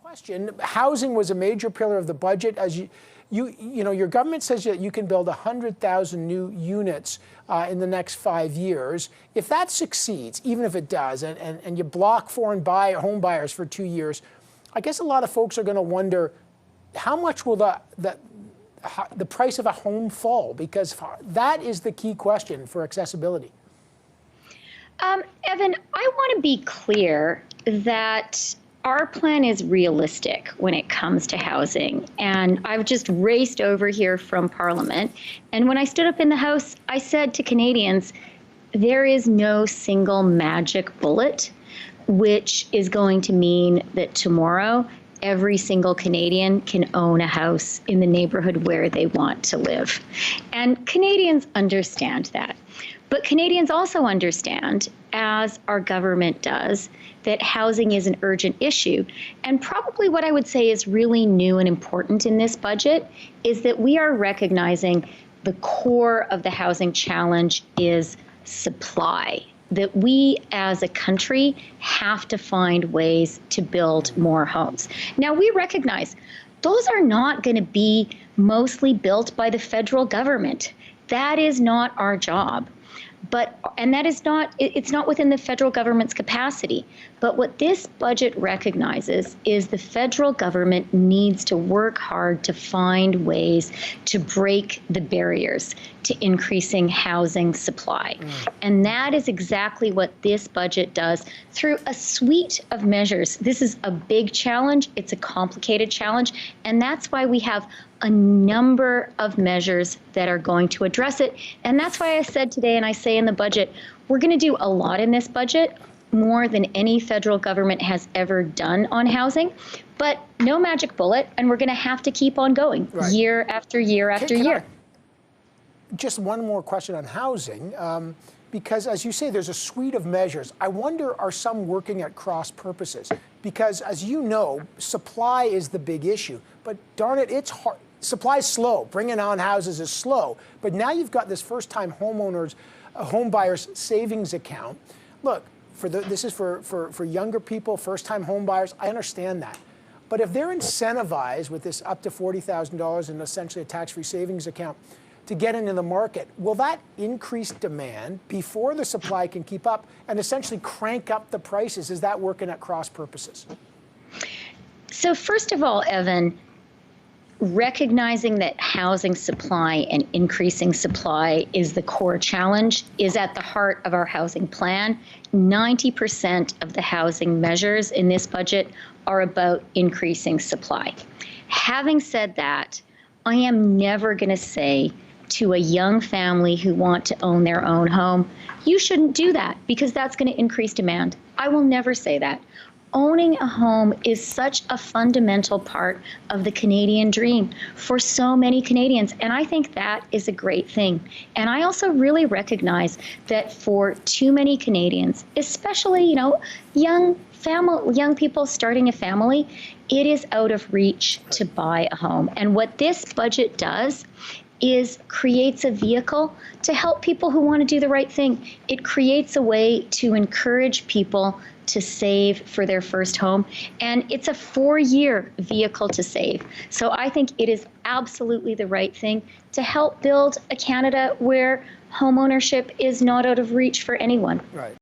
Question: housing was a major pillar of the budget. As you know, your government says that you can build 100,000 new units in the next 5 years. If that succeeds, even if it does, and you block foreign home buyers for 2 years, I guess a lot of folks are going to wonder how much will the price of a home fall, because that is the key question for accessibility. Evan, I want to be clear that our plan is realistic when it comes to housing. And I've just raced over here from Parliament. And when I stood up in the House, I said to Canadians, there is no single magic bullet, which is going to mean that tomorrow every single Canadian can own a house in the neighborhood where they want to live. And Canadians understand that. But Canadians also understand, as our government does, that housing is an urgent issue. And probably what I would say is really new and important in this budget is that we are recognizing the core of the housing challenge is supply. That we as a country have to find ways to build more homes. Now, we recognize those are not going to be mostly built by the federal government. That is not our job. And that is not, it's not within the federal government's capacity. But what this budget recognizes is the federal government needs to work hard to find ways to break the barriers to increasing housing supply. And that is exactly what this budget does through a suite of measures. This is a big challenge. It's a complicated challenge. And that's why we have a number of measures that are going to address it. And that's why I said today, and I say in the budget, we're going to do a lot in this budget, more than any federal government has ever done on housing, but no magic bullet, and we're going to have to keep on going year after year after year. Just one more question on housing, because as you say, there's a suite of measures. I wonder, are some working at cross purposes? Because as you know, supply is the big issue, but darn it, it's hard. Supply is slow. Bringing on houses is slow. But now you've got this first-time homeowners, home buyers savings account. Look, this is for younger people, first-time home buyers. I understand that. But if they're incentivized with this up to $40,000 and essentially a tax-free savings account to get into the market, will that increase demand before the supply can keep up and essentially crank up the prices? Is that working at cross purposes? So first of all, Evan, recognizing that housing supply and increasing supply is the core challenge is at the heart of our housing plan. 90% of the housing measures in this budget are about increasing supply. Having said that, I am never going to say to a young family who want to own their own home, you shouldn't do that because that's going to increase demand. I will never say that. Owning a home is such a fundamental part of the Canadian dream for so many Canadians, and I think that is a great thing. And I also really recognize that for too many Canadians, especially, you know, young people starting a family, it is out of reach to buy a home. And what this budget does is creates a vehicle to help people who want to do the right thing. It creates a way to encourage people to save for their first home. And it's a 4-year vehicle to save. So I think it is absolutely the right thing to help build a Canada where homeownership is not out of reach for anyone. Right.